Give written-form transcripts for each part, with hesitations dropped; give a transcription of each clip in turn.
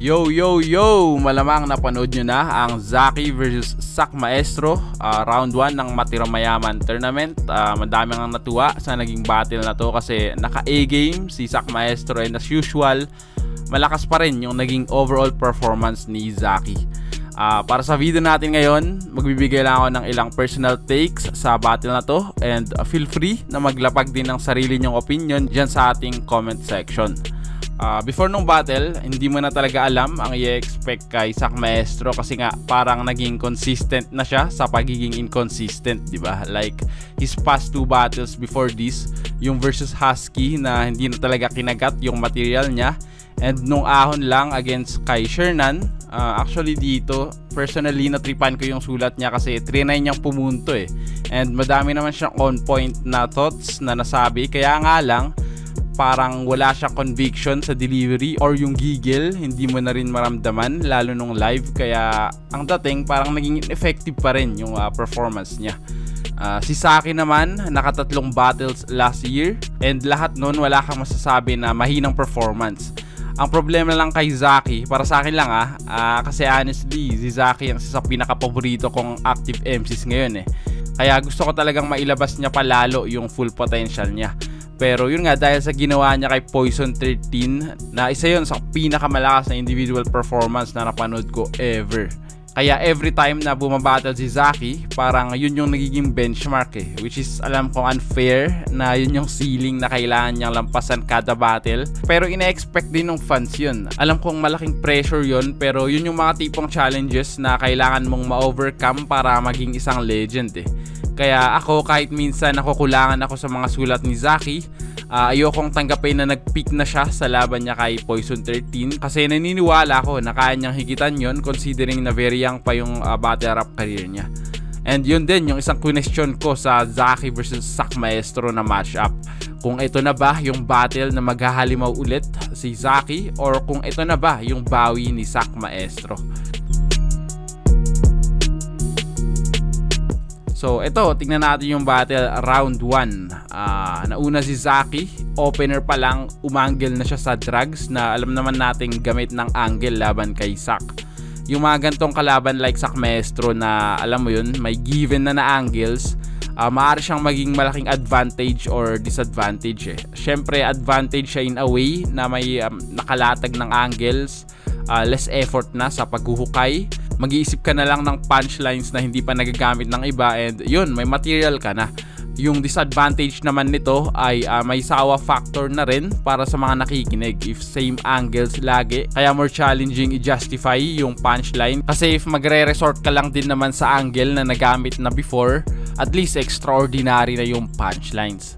Yo, yo, yo! Malamang napanood nyo na ang Zaki vs Sak Maestro round 1 ng Matira Mayaman tournament. Madami ang natuwa sa naging battle na to kasi naka-A game si Sak Maestro, and as usual, malakas pa rin yung naging overall performance ni Zaki. Para sa video natin ngayon, magbibigay lang ako ng ilang personal takes sa battle na to, and feel free na maglapag din ng sarili nyong opinion dyan sa ating comment section. Before nung battle, hindi mo na talaga alam ang i-expect kay Sak Maestro kasi nga parang naging consistent na siya sa pagiging inconsistent, di ba? Like his past 2 battles before this, yung versus Husky na hindi na talaga kinagat yung material niya, and nung ahon lang against kay Shernan, actually dito personally natripan ko yung sulat niya kasi trinay niyang pumunto and madami naman siyang on point na thoughts na nasabi, kaya nga lang parang wala siyang conviction sa delivery or yung gigil, hindi mo na rin maramdaman lalo nung live, kaya ang dating parang naging ineffective pa rin yung performance niya. Si Zaki naman, nakatatlong battles last year and lahat nun wala kang masasabi na mahinang performance. Ang problema lang kay Zaki, para sa akin lang kasi honestly, si Zaki ang isa sa pinaka-paborito kong active MCs ngayon Kaya gusto ko talagang mailabas niya palalo yung full potential niya. Pero yun nga, dahil sa ginawa niya kay Poison 13, na isa yun sa pinakamalakas na individual performance na napanood ko ever. Kaya every time na bumabattle si Zaki, parang yun yung nagiging benchmark which is alam kong unfair na yun yung ceiling na kailangan niyang lampasan kada battle. Pero ina-expect din ng fans yun. Alam kong malaking pressure yun, pero yun yung mga tipong challenges na kailangan mong ma-overcome para maging isang legend Kaya ako, kahit minsan nakukulangan ako sa mga sulat ni Zaki, ayokong tanggapin na nag-peak na siya sa laban niya kay Poison 13 kasi naniniwala ako na kaya niyang higitan yon considering na very young pa yung battle rap career niya. And yun din yung isang question ko sa Zaki vs Sak Maestro na matchup. Kung ito na ba yung battle na maghahalimaw ulit si Zaki, or kung ito na ba yung bawi ni Sak Maestro. So ito, tingnan natin yung battle round 1. Nauna si Zaki, opener pa lang umangle na siya sa drugs na alam naman nating gamit ng angle laban kay Sak. Yung mga gantong kalaban like Sak Maestro na alam mo yun, may given na angles, maaari siyang maging malaking advantage or disadvantage Syempre advantage siya in a way na may nakalatag ng angles, less effort na sa paghuhukay. Mag-iisip ka na lang ng punchlines na hindi pa nagagamit ng iba, and yun, may material ka na. Yung disadvantage naman nito ay may sawa factor na rin para sa mga nakikinig if same angles lagi, kaya more challenging i-justify yung punchline kasi if magre-resort ka lang din naman sa angle na nagamit na before, at least extraordinary na yung punchlines.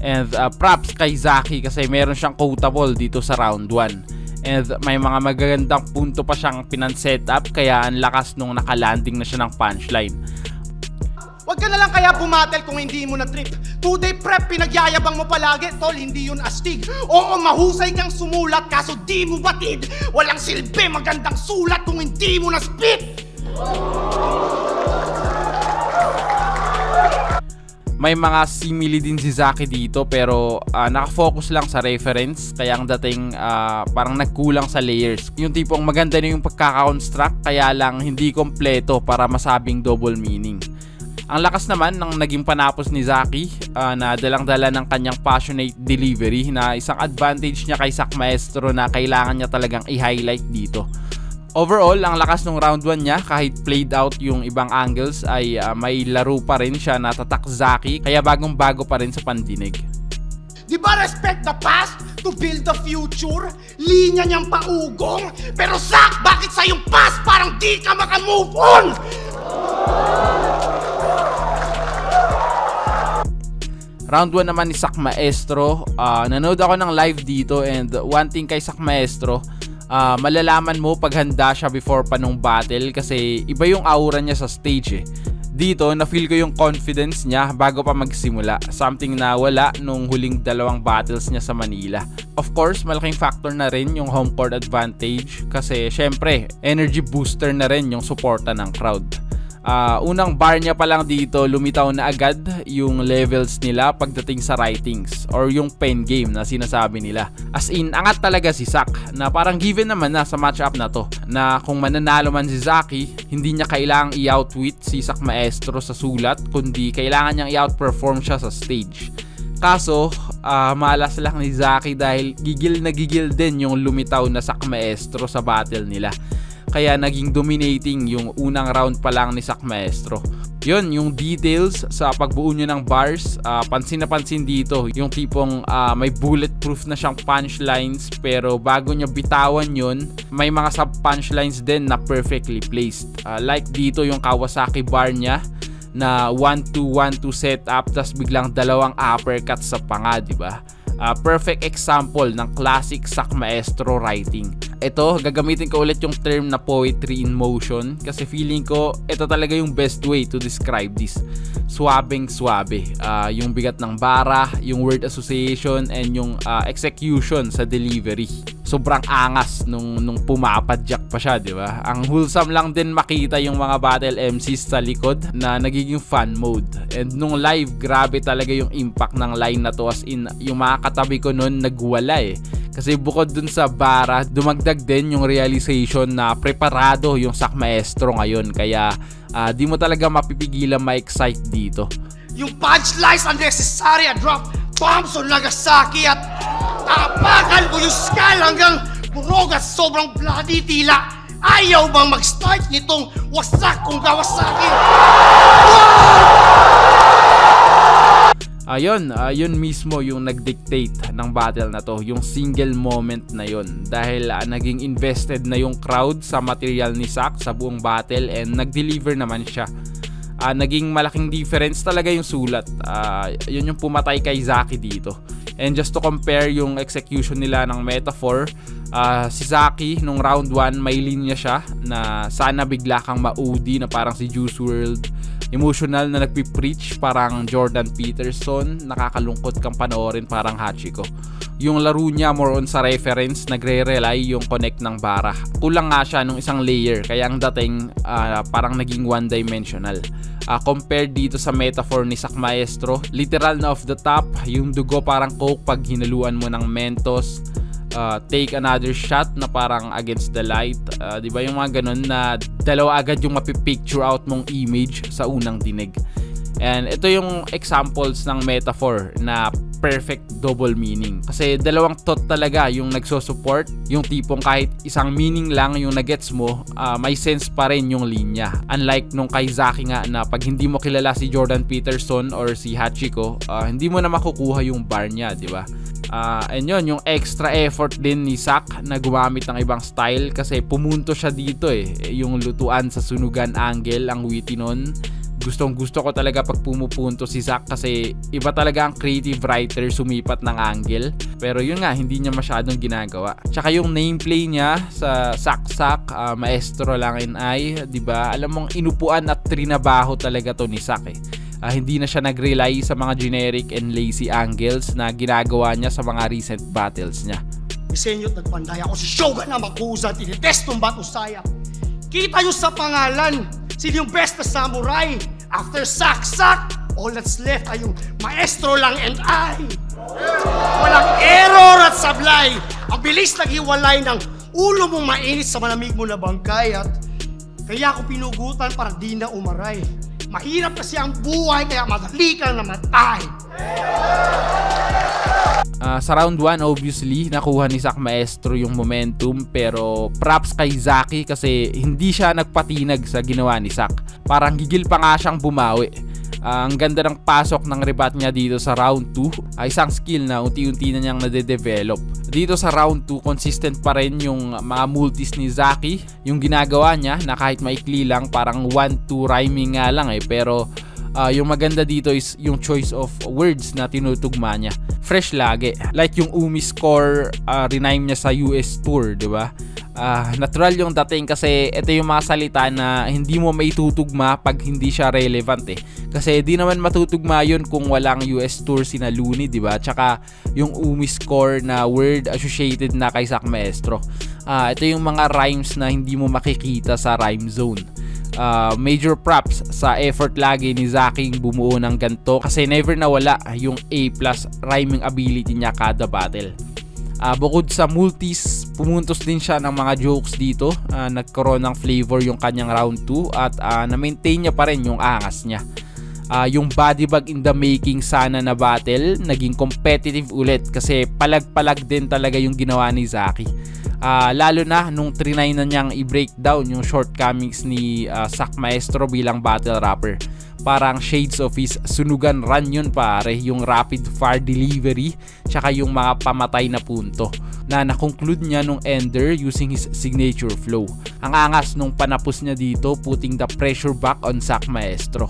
And props kay Zaki kasi meron siyang quotable dito sa round 1. And may mga magagandang punto pa siyang pinanset up, kaya ang lakas nung nakalanding na siya ng punchline. Huwag ka na lang kaya bumatel kung hindi mo na trip. 2-day prep, pinagyayabang mo palagi. Tol, hindi yun astig. Oo, mahusay kang sumulat, kaso di mo batid. Walang silbi, magandang sulat kung hindi mo na spit. May mga simile din si Zaki dito, pero nakafocus lang sa reference, kaya ang dating parang nagkulang sa layers. Yung tipong maganda na yung pagkaka-construct, kaya lang hindi kompleto para masabing double meaning. Ang lakas naman ng naging panapos ni Zaki, na dalang-dala ng kanyang passionate delivery na isang advantage niya kay Sak Maestro na kailangan niya talagang i-highlight dito. Overall, ang lakas ng round 1 niya, kahit played out yung ibang angles, ay may laro pa rin siya na tatak Zaki, kaya bagong-bago pa rin sa pandinig. Di ba respect the past to build the future? Linya niyang paugong, pero Sak, bakit sa yung past parang di ka makamove on? Round 1 naman ni Sak Maestro. Nanood ako ng live dito, and one thing kay Sak Maestro, malalaman mo pag handa siya before pa nung battle kasi iba yung aura niya sa stage Dito, na-feel ko yung confidence niya bago pa magsimula, something na wala nung huling 2 battles niya sa Manila. Of course, malaking factor na rin yung home court advantage kasi syempre, energy booster na rin yung suporta ng crowd. Unang bar niya pa lang dito, lumitaw na agad yung levels nila pagdating sa writings or yung pen game na sinasabi nila. As in, angat talaga si Zack na parang given naman na sa matchup na to na kung mananalo man si Zaki, hindi niya kailangang i-outwit si Zack Maestro sa sulat, kundi kailangan niyang i-outperform siya sa stage. Kaso, malas lang ni Zaki dahil gigil na gigil din yung lumitaw na Zack Maestro sa battle nila. Kaya naging dominating yung unang round pa lang ni Zack Maestro. Yun, yung details sa pagbuo nyo ng bars, pansin na pansin dito. Yung tipong may bulletproof na siyang punchlines, pero bago nyo bitawan yun, may mga sub-punchlines din na perfectly placed. Like dito yung Kawasaki bar niya, na 1-2-1-2 setup, tas biglang dalawang uppercut sa panga, diba? Perfect example ng classic Zack Maestro writing. Ito, gagamitin ko ulit yung term na poetry in motion kasi feeling ko ito talaga yung best way to describe this. Swabeng swabe. Yung bigat ng bara, yung word association, and yung execution sa delivery. Sobrang angas nung pumapadyak pa siya, di ba? Ang wholesome lang din makita yung mga battle MCs sa likod na nagiging fun mode. And nung live, grabe talaga yung impact ng line na to, as in yung mga katabi ko nun nagwala eh. Kasi bukod dun sa bara, dumagdag din yung realization na preparado yung Zack Maestro ngayon. Kaya di mo talaga mapipigilan ma-excite dito. Yung punchlines unnecessary at drop bombs on Nagasaki at tapakan ko yung skull hanggang burog at sobrang bloody tila. Ayaw bang mag-start nitong wasak kung Kawasaki? Yun mismo yung nag-dictate ng battle na to, yung single moment na yun. Dahil naging invested na yung crowd sa material ni Zack sa buong battle and nag-deliver naman siya. Naging malaking difference talaga yung sulat. Yun yung pumatay kay Zaki dito. And just to compare yung execution nila ng metaphor, si Zaki nung round 1 may linya siya na sana bigla kang ma-OD na parang si Juice WRLD. Emotional na nagpipreach parang Jordan Peterson, nakakalungkot kang panoorin parang Hachiko. Yung laro niya more on sa reference, nagre-rely yung connect ng bara. Kulang nga siya nung isang layer, kaya ang dating parang naging one-dimensional. Compared dito sa metaphor ni Zack Maestro, literal na off the top, yung dugo parang coke pag hinaluan mo ng Mentos. Take another shot na parang against the light, di ba yung mga ganun na dalawa agad yung mapipicture out mong image sa unang dinig. And ito yung examples ng metaphor na perfect double meaning, kasi dalawang thought talaga yung nagsosupport, yung tipong kahit isang meaning lang yung nagets mo, may sense pa rin yung linya. Unlike nung kay Zaki nga na pag hindi mo kilala si Jordan Peterson or si Hachiko, hindi mo na makukuha yung bar niya, di ba? And yun, yung extra effort din ni Zack na gumamit ng ibang style kasi pumunto siya dito eh. Yung lutuan sa sunugan angle, ang witty nun. Gustong gusto ko talaga pag pumupunto si Zack kasi iba talaga ang creative writer sumipat ng angle. Pero yun nga, hindi niya masyadong ginagawa. Tsaka yung nameplay niya sa Zack Maestro lang and I, diba? Alam mong inupuan at trinabaho talaga to ni Zack eh. Hindi na siya nag-rely sa mga generic and lazy angles na ginagawa niya sa mga recent battles niya. Isenyo't nagpanday ako si Shogun na makusa at initestong Batusaya. Kita nyo sa pangalan, sino yung best na samurai? After Zack, all that's left ay yung Maestro lang and I. Walang error at sablay. Ang bilis naghiwalay ng ulo mong mainit sa malamig mo na bangkay at kaya ako pinugutan para di na umaray. Mahirap kasi ang buhay kaya madali kang namatay. Sa round 1 obviously nakuha ni Zack Maestro yung momentum, pero props kay Zaki kasi hindi siya nagpatinag sa ginawa ni Zack. Parang gigil pa nga siyang bumawi. Ang ganda ng pasok ng rebat niya dito sa round 2, isang skill na unti-unti na niyang nade-develop. Dito sa round 2 consistent pa rin yung mga multis ni Zaki, yung ginagawa niya na kahit maikli lang, parang 1-2 rhyming nga lang eh, pero yung maganda dito is yung choice of words na tinutugma niya. Fresh lagi. Like yung Umi score, rename niya sa US tour, di ba? Natural yung dating kasi ito yung mga salita na hindi mo maitutugma pag hindi siya relevant eh. Kasi di naman matutugma yun kung walang US tour sina Looney, di ba? Tsaka yung Umi score na word associated na kay Zack Maestro. Ito yung mga rhymes na hindi mo makikita sa rhyme zone. Major props sa effort lagi ni Zaki bumuo ng ganito kasi never nawala yung A+ rhyming ability niya kada battle. Bukod sa multis, pumuntos din siya ng mga jokes dito. Nagkaroon ng flavor yung kanyang round 2 at na-maintain niya pa rin yung angas niya. Yung body bag in the making sana na battle, naging competitive ulit kasi palag-palag din talaga yung ginawa ni Zaki. Lalo na nung trinay na niyang i-breakdown yung shortcomings ni Sak Maestro bilang battle rapper. Parang shades of his sunugan run yun pare, yung rapid fire delivery tsaka yung mga pamatay na punto na na-conclude niya nung ender using his signature flow. Ang angas nung panapos niya dito, putting the pressure back on Sak Maestro.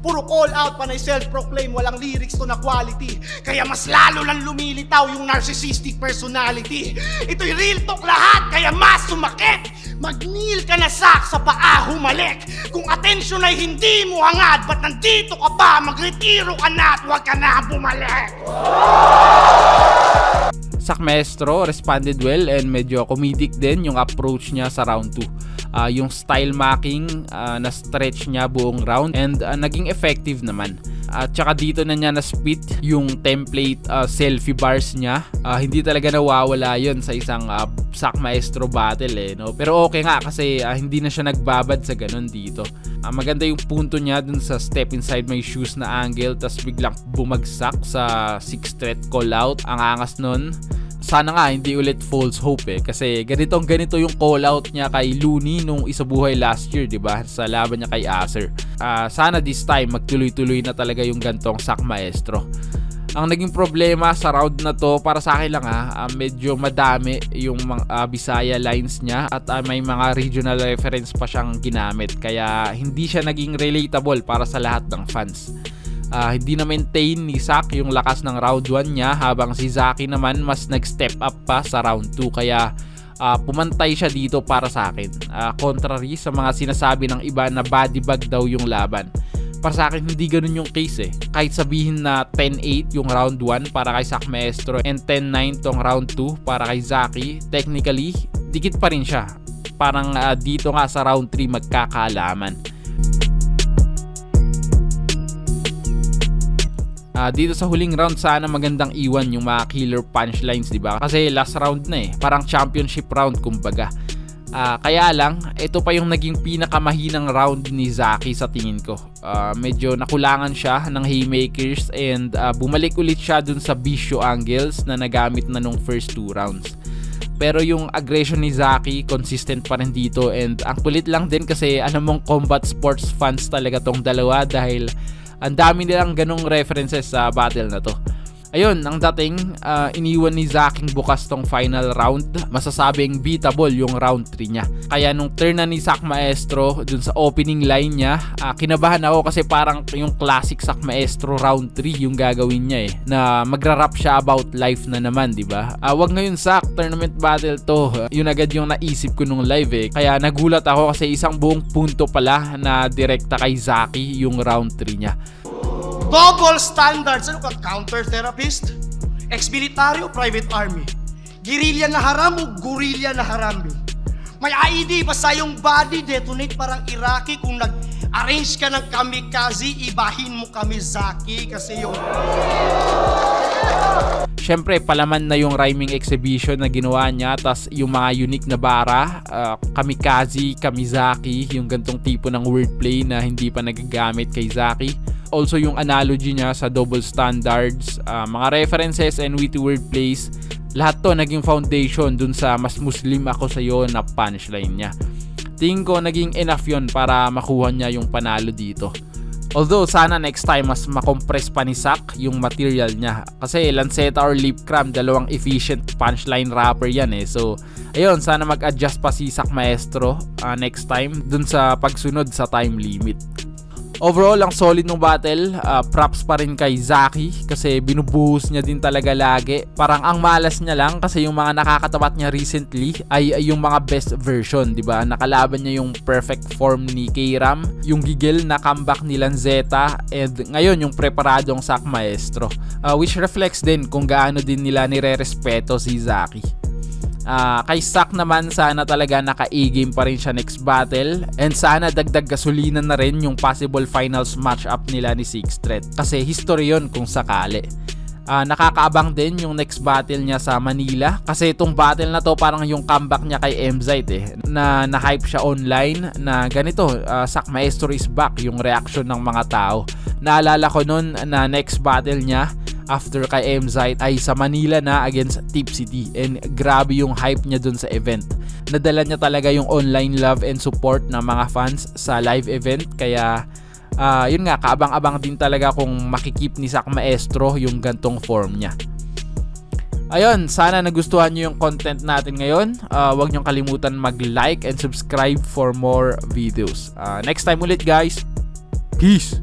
Puro call out, panay self-proclaim, walang lyrics to na quality. Kaya mas lalo lang lumilitaw yung narcissistic personality. Ito'y real talk lahat, kaya mas sumakit. Mag-kneel ka na Sak, sa paa humalik. Kung atensyon ay hindi mo hangad, ba't nandito ka pa? Magretiro ka na at huwag ka na bumalik. Sak Maestro responded well and medyo comedic din yung approach niya sa round 2. Yung style marking na stretch niya buong round and naging effective naman. At saka dito na niya na-spit yung template selfie bars niya. Hindi talaga nawawala yun sa isang Sak Maestro battle no? Pero okay nga kasi hindi na siya nagbabad sa ganun dito. Maganda yung punto niya dun sa step inside my shoes na angle tas biglang bumagsak sa 6th threat call out. Ang angas nun. Sana nga hindi ulit false hope kasi ganito yung call out niya kay Looney nung isabuhay last year, 'di ba? Sa laban niya kay Acer. Sana this time magtuloy-tuloy na talaga yung gantong Sak Maestro. Ang naging problema sa round na to para sa akin lang medyo madami yung mga Bisaya lines niya at may mga regional reference pa siyang ginamit kaya hindi siya naging relatable para sa lahat ng fans. Hindi na maintain ni Sak yung lakas ng round 1 niya habang si Zaki naman mas nag-step up pa sa round 2 kaya pumantay siya dito para sa akin. Contrary sa mga sinasabi ng iba na body bag daw yung laban. Para sa akin hindi ganun yung case Kahit sabihin na 10-8 yung round 1 para kay Sak Maestro and 10-9 tong round 2 para kay Zaki, technically dikit pa rin siya. Parang dito nga sa round 3 magkakaalaman. Dito sa huling round sana magandang iwan yung mga killer punchlines, diba? Kasi last round na parang championship round kumbaga. Kaya lang, ito pa yung naging pinakamahinang round ni Zaki sa tingin ko. Medyo nakulangan siya ng haymakers and bumalik ulit siya dun sa bisyo angles na nagamit na nung first 2 rounds. Pero yung aggression ni Zaki consistent pa rin dito and ang kulit lang din kasi alam mong combat sports fans talaga tong dalawa dahil ang dami nilang ganong references sa battle na to. Ayun, ang dating iniwan ni Zaki bukas tong final round. Masasabing beatable yung round 3 niya. Kaya nung turn na ni Sak Maestro dun sa opening line niya, kinabahan ako kasi parang yung classic Sak Maestro round 3 yung gagawin niya na magra-rap siya about life na naman, di ba? Wag ngayon Sak, tournament battle to. Yun agad yung naisip ko nung live Kaya nagulat ako kasi isang buong punto pala na direkta kay Zaki yung round 3 niya. Double standards. Ano ka? Counter therapist? Ex-military o private army? Guerrilla na haram o gorilla na harambe? May IED pa sa yung body, detonate parang Iraqi. Kung nag-arrange ka ng kamikaze, ibahin mo kami Zaki kasi yung... Siyempre, palaman na yung rhyming exhibition na ginawa niya, tas yung mga unique na bara, kamikaze, kamizaki, yung gantong tipo ng wordplay na hindi pa nagagamit kay Zaki. Also yung analogy niya sa double standards, mga references and witty wordplays, lahat to naging foundation dun sa mas Muslim ako sa'yo na punchline niya. Tingin ko naging enough yun para makuha niya yung panalo dito. Although sana next time mas makompress pa ni Sak yung material niya. Kasi Lanceta or Lip Cram, dalawang efficient punchline rapper yan So ayun, sana mag-adjust pa si Sak Maestro next time dun sa pagsunod sa time limit. Overall, ang solid ng battle. Props pa rin kay Zaki kasi binubuhos niya din talaga lagi. Parang ang malas niya lang kasi yung mga nakakatapat niya recently ay yung mga best version, di ba? Nakalaban niya yung perfect form ni K-Ram, yung gigil na comeback ni Lanceta, and ngayon yung preparadong Sak Maestro. Which reflects din kung gaano din nila nire-respeto si Zaki. Kay Zack naman, sana talaga naka-A-game pa rin siya next battle, and sana dagdag gasolina na rin yung possible finals matchup nila ni Six Threat, kasi history yun kung sakali. Nakakaabang din yung next battle niya sa Manila, kasi itong battle na to parang yung comeback niya kay Emzite na hype siya online na ganito, Zack Maestro is back, yung reaction ng mga tao. Naalala ko nun na next battle niya after kay Emzite ay sa Manila na against Tipsy D, and grabe yung hype niya dun sa event. Nadala niya talaga yung online love and support ng mga fans sa live event, kaya yun nga, kaabang-abang din talaga kung makikip ni Zack Maestro yung gantong form niya. Ayun, sana nagustuhan nyo yung content natin ngayon. Huwag nyo kalimutan mag-like and subscribe for more videos. Next time ulit guys, peace!